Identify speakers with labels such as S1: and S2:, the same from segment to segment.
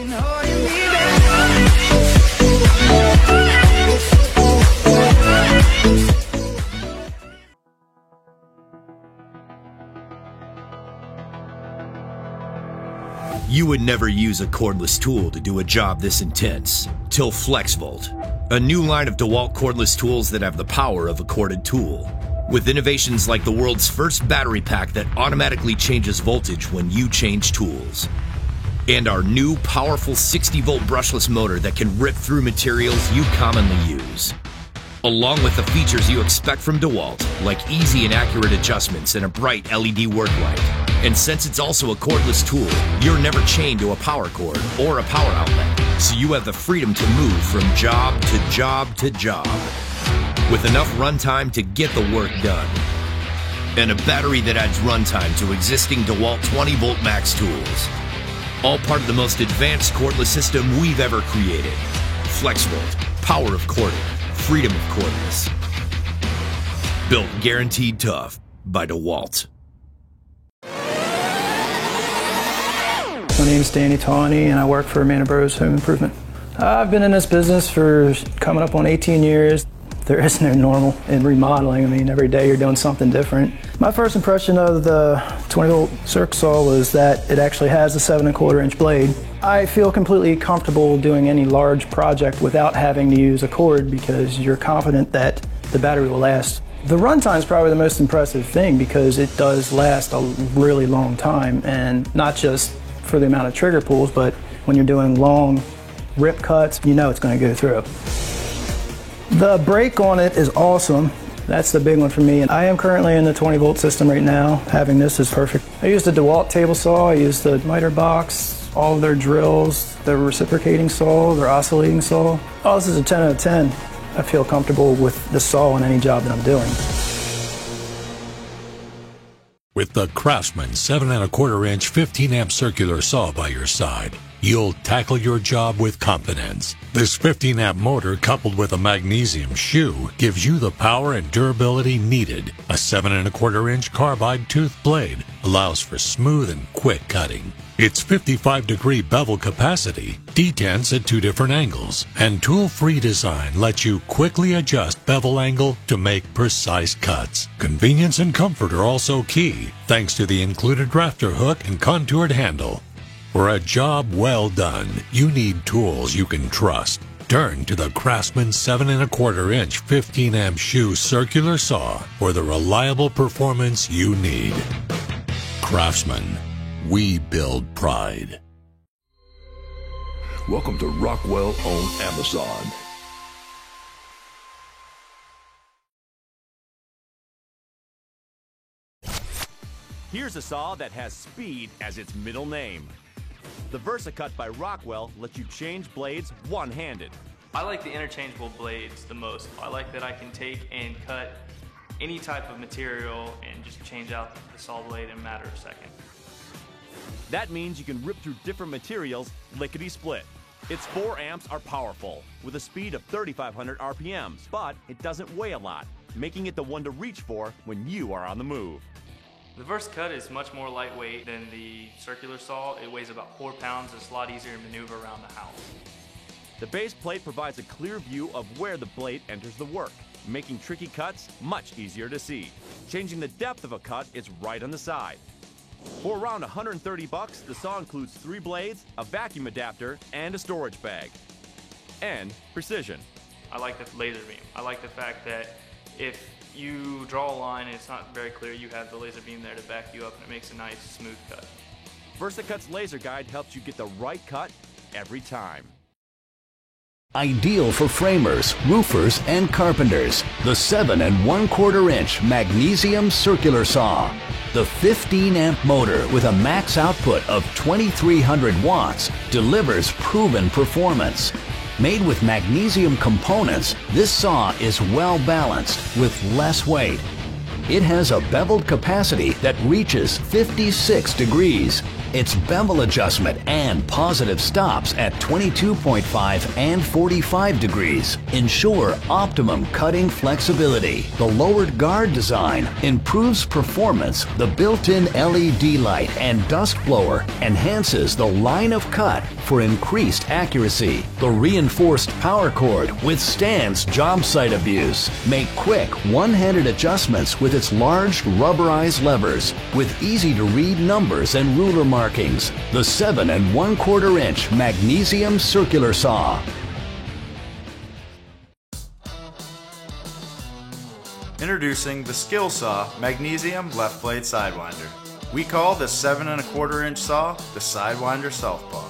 S1: You would never use a cordless tool to do a job this intense, till FlexVolt, a new line of DeWalt cordless tools that have the power of a corded tool. With innovations like the world's first battery pack that automatically changes voltage when you change tools. And our new powerful 60-volt brushless motor that can rip through materials you commonly use. Along with the features you expect from DeWalt, like easy and accurate adjustments and a bright LED work light. And since it's also a cordless tool, you're never chained to a power cord or a power outlet, so you have the freedom to move from job to job to job, with enough runtime to get the work done. And a battery that adds runtime to existing DeWalt 20-volt max tools. All part of the most advanced cordless system we've ever created. FlexVolt, power of cording, freedom of cordless. Built guaranteed tough by DeWalt.
S2: My name is Danny Tawney and I work for Manor Bros Home Improvement. I've been in this business for coming up on 18 years. There is no normal in remodeling. I mean, every day you're doing something different. My first impression of the 20-volt circ saw was that it actually has a 7 1/4 inch blade. I feel completely comfortable doing any large project without having to use a cord because you're confident that the battery will last. The runtime is probably the most impressive thing because it does last a really long time, and not just for the amount of trigger pulls, but when you're doing long rip cuts, you know it's going to go through. The brake on it is awesome. That's the big one for me. And I am currently in the 20-volt system right now. Having this is perfect. I use the DeWalt table saw, I use the miter box, all of their drills, their reciprocating saw, their oscillating saw. Oh, this is a 10 out of 10. I feel comfortable with the saw on any job that I'm doing.
S3: With the Craftsman 7 1/4 inch 15 amp circular saw by your side, you'll tackle your job with confidence. This 15 amp motor coupled with a magnesium shoe gives you the power and durability needed. A 7 1/4 inch carbide tooth blade allows for smooth and quick cutting. Its 55-degree bevel capacity detents at 2 different angles, and tool-free design lets you quickly adjust bevel angle to make precise cuts. Convenience and comfort are also key, thanks to the included rafter hook and contoured handle. For a job well done, you need tools you can trust. Turn to the Craftsman 7 1/4 inch 15 amp shoe circular saw for the reliable performance you need. Craftsman, we build pride.
S4: Welcome to Rockwell on Amazon.
S5: Here's a saw that has speed as its middle name. The VersaCut by Rockwell lets you change blades one-handed.
S6: I like the interchangeable blades the most. I like that I can take and cut any type of material and just change out the saw blade in a matter of seconds.
S5: That means you can rip through different materials lickety-split. Its 4 amps are powerful, with a speed of 3,500 RPMs, but it doesn't weigh a lot, making it the one to reach for when you are on the move.
S6: The VersaCut is much more lightweight than the circular saw. It weighs about 4 pounds. It's a lot easier to maneuver around the house.
S5: The base plate provides a clear view of where the blade enters the work, making tricky cuts much easier to see. Changing the depth of a cut is right on the side. For around $130, the saw includes 3 blades, a vacuum adapter, and a storage bag. And precision.
S6: I like the laser beam. I like the fact that if you draw a line and it's not very clear, you have the laser beam there to back you up, and it makes a nice smooth cut.
S5: VersaCut's laser guide helps you get the right cut every time.
S7: Ideal for framers, roofers, and carpenters. The 7 1/4 inch magnesium circular saw. The 15 amp motor with a max output of 2,300 watts delivers proven performance. Made with magnesium components, this saw is well balanced with less weight. It has a beveled capacity that reaches 56 degrees. its bevel adjustment and positive stops at 22.5 and 45 degrees ensure optimum cutting flexibility. The lowered guard design improves performance. The built-in LED light and dust blower enhances the line of cut for increased accuracy. The reinforced power cord withstands job site abuse. Make quick one-handed adjustments with its large rubberized levers with easy-to-read numbers and ruler markings. The 7 1/4 inch magnesium circular saw.
S8: Introducing the Skill Saw Magnesium Left Blade Sidewinder. We call this 7 1/4 inch saw the Sidewinder Southpaw.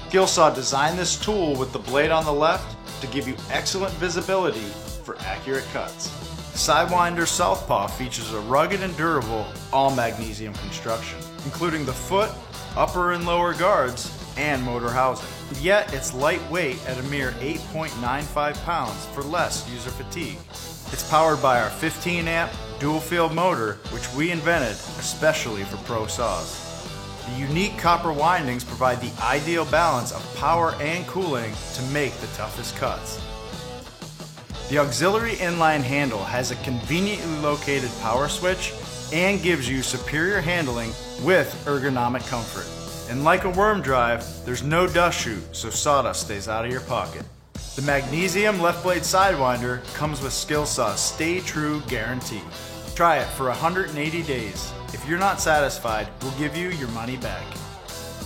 S8: Skill Saw designed this tool with the blade on the left to give you excellent visibility for accurate cuts. Sidewinder Southpaw features a rugged and durable all-magnesium construction, including the foot, upper and lower guards, and motor housing. Yet it's lightweight at a mere 8.95 pounds for less user fatigue. It's powered by our 15 amp dual field motor, which we invented especially for pro saws. The unique copper windings provide the ideal balance of power and cooling to make the toughest cuts. The auxiliary inline handle has a conveniently located power switch and gives you superior handling with ergonomic comfort. And like a worm drive, there's no dust chute, so sawdust stays out of your pocket. The Magnesium Left Blade Sidewinder comes with Skill Saw's Stay True guarantee. Try it for 180 days. If you're not satisfied, we'll give you your money back.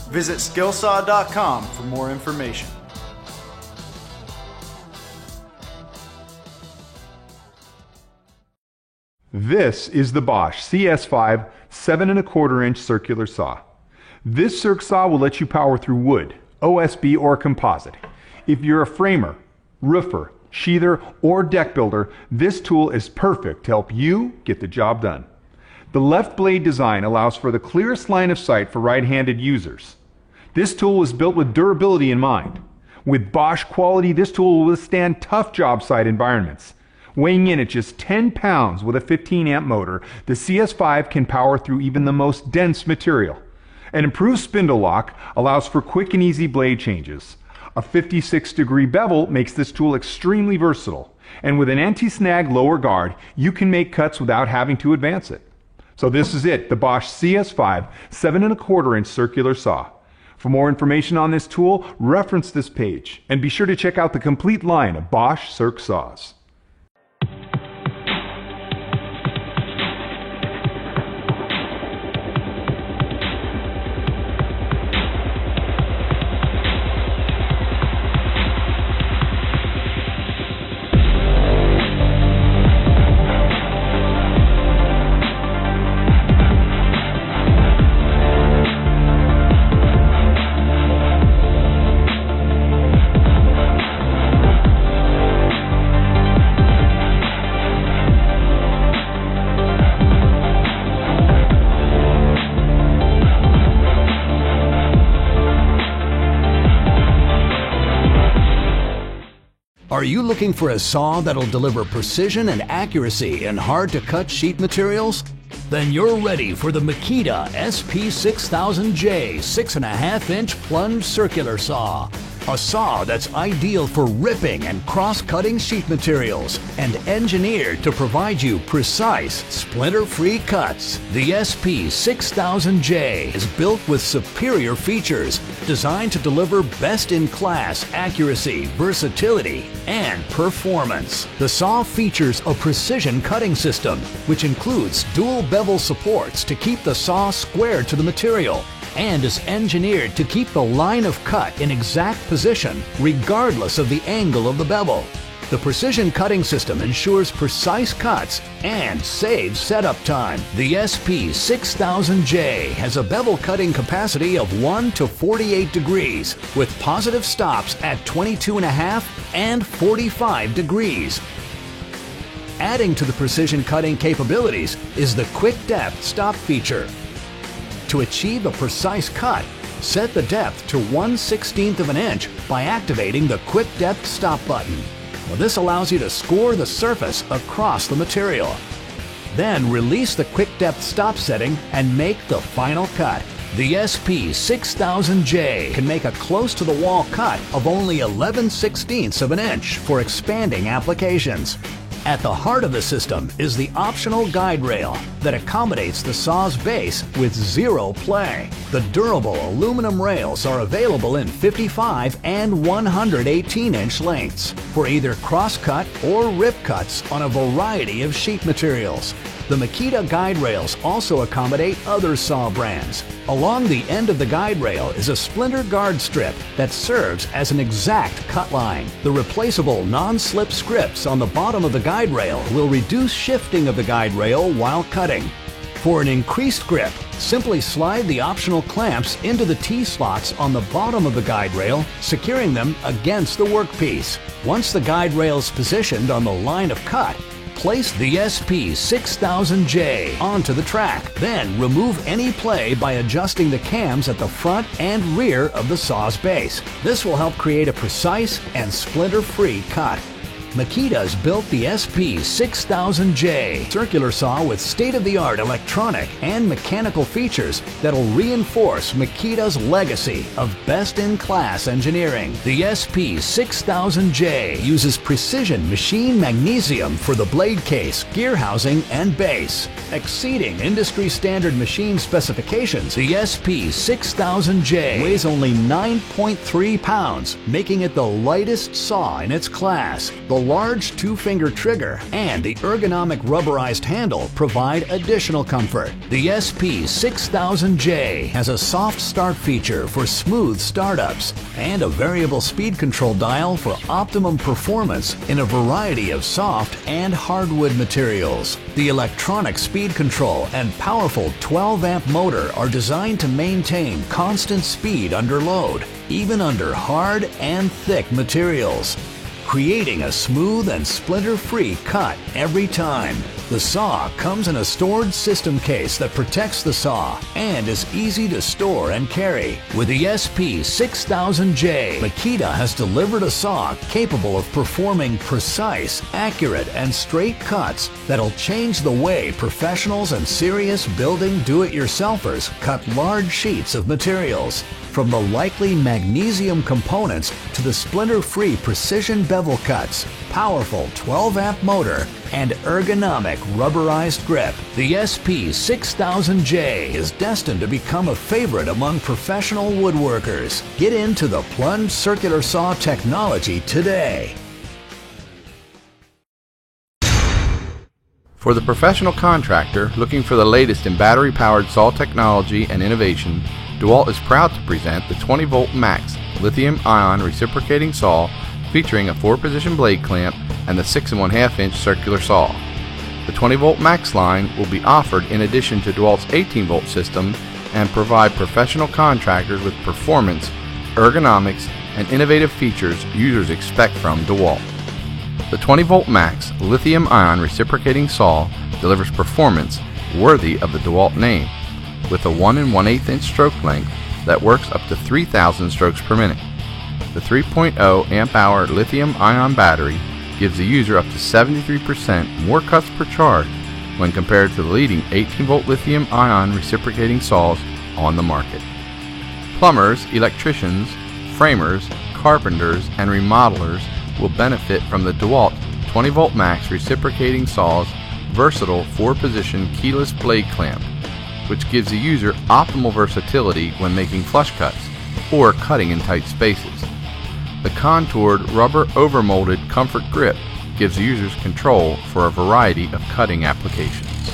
S8: Visit skillsaw.com for more information.
S9: This is the Bosch CS5 7 1/4 inch circular saw. This circ saw will let you power through wood, OSB, or composite. If you're a framer, roofer, sheather, or deck builder, this tool is perfect to help you get the job done. The left blade design allows for the clearest line of sight for right-handed users. This tool was built with durability in mind. With Bosch quality, this tool will withstand tough job site environments. Weighing in at just 10 pounds with a 15 amp motor, the CS5 can power through even the most dense material. An improved spindle lock allows for quick and easy blade changes. A 56-degree bevel makes this tool extremely versatile. And with an anti-snag lower guard, you can make cuts without having to advance it. So this is it, the Bosch CS5 7 1/4 inch circular saw. For more information on this tool, reference this page. And be sure to check out the complete line of Bosch circ saws.
S7: Are you looking for a saw that'll deliver precision and accuracy in hard-to-cut sheet materials? Then you're ready for the Makita SP6000J 6 1/2 inch plunge circular saw. A saw that's ideal for ripping and cross-cutting sheet materials and engineered to provide you precise, splinter-free cuts. The SP6000J is built with superior features designed to deliver best-in-class accuracy, versatility, and performance. The saw features a precision cutting system, which includes dual bevel supports to keep the saw squared to the material, and is engineered to keep the line of cut in exact position regardless of the angle of the bevel. The precision cutting system ensures precise cuts and saves setup time. The SP6000J has a bevel cutting capacity of 1 to 48 degrees with positive stops at 22.5 and 45 degrees. Adding to the precision cutting capabilities is the Quick Depth Stop feature. To achieve a precise cut, set the depth to 1/16 of an inch by activating the Quick Depth Stop button. Well, this allows you to score the surface across the material. Then release the Quick Depth Stop setting and make the final cut. The SP6000J can make a close-to-the-wall cut of only 11/16 of an inch for expanding applications. At the heart of the system is the optional guide rail that accommodates the saw's base with zero play. The durable aluminum rails are available in 55 and 118-inch lengths for either cross-cut or rip cuts on a variety of sheet materials. The Makita guide rails also accommodate other saw brands. Along the end of the guide rail is a splinter guard strip that serves as an exact cut line. The replaceable non-slip scripts on the bottom of the guide rail will reduce shifting of the guide rail while cutting. For an increased grip, simply slide the optional clamps into the T-slots on the bottom of the guide rail, securing them against the workpiece. Once the guide rail is positioned on the line of cut, place the SP6000J onto the track. Then remove any play by adjusting the cams at the front and rear of the saw's base. This will help create a precise and splinter-free cut. Makita's built the SP6000J circular saw with state-of-the-art electronic and mechanical features that'll reinforce Makita's legacy of best-in-class engineering. The SP6000J uses precision machine magnesium for the blade case, gear housing, and base. Exceeding industry-standard machine specifications, the SP6000J weighs only 9.3 pounds, making it the lightest saw in its class. The large two-finger trigger and the ergonomic rubberized handle provide additional comfort. The SP6000J has a soft start feature for smooth startups and a variable speed control dial for optimum performance in a variety of soft and hardwood materials. The electronic speed control and powerful 12-amp motor are designed to maintain constant speed under load, even under hard and thick materials, creating a smooth and splinter-free cut every time. The saw comes in a stored system case that protects the saw and is easy to store and carry. With the SP6000J, Makita has delivered a saw capable of performing precise, accurate, and straight cuts that'll change the way professionals and serious building do-it-yourselfers cut large sheets of materials. From the likely magnesium components to the splinter-free precision bevel cuts, powerful 12-amp motor, and ergonomic rubberized grip, the SP6000J is destined to become a favorite among professional woodworkers. Get into the plunge circular saw technology today.
S10: For the professional contractor looking for the latest in battery-powered saw technology and innovation, DeWalt is proud to present the 20V Max lithium-ion reciprocating saw featuring a 4-position blade clamp and the 6 1/2 inch circular saw. The 20V Max line will be offered in addition to DeWalt's 18V system and provide professional contractors with performance, ergonomics, and innovative features users expect from DeWalt. The 20V Max lithium-ion reciprocating saw delivers performance worthy of the DeWalt name, with a 1 1/8 inch stroke length that works up to 3,000 strokes per minute. The 3.0 amp-hour lithium-ion battery gives the user up to 73% more cuts per charge when compared to the leading 18V lithium-ion reciprocating saws on the market. Plumbers, electricians, framers, carpenters, and remodelers will benefit from the DeWalt 20V Max reciprocating saw's versatile 4-position keyless blade clamp, which gives the user optimal versatility when making flush cuts or cutting in tight spaces. The contoured rubber overmolded comfort grip gives users control for a variety of cutting applications.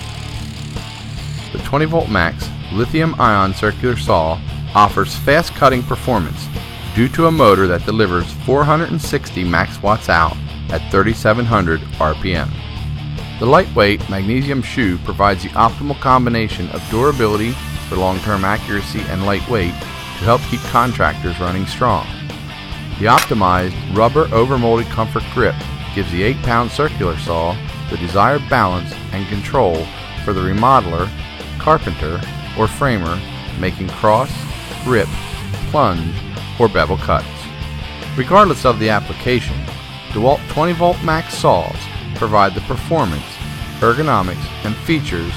S10: The 20V Max lithium-ion circular saw offers fast cutting performance due to a motor that delivers 460 max watts out at 3,700 RPM. The lightweight magnesium shoe provides the optimal combination of durability for long-term accuracy and lightweight to help keep contractors running strong. The optimized rubber overmolded comfort grip gives the 8-pound circular saw the desired balance and control for the remodeler, carpenter, or framer making cross, rip, plunge, or bevel cuts. Regardless of the application, DeWalt 20V Max saws provide the performance, ergonomics, and features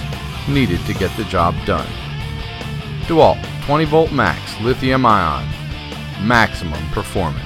S10: needed to get the job done. DeWalt 20 volt max lithium ion. Maximum performance.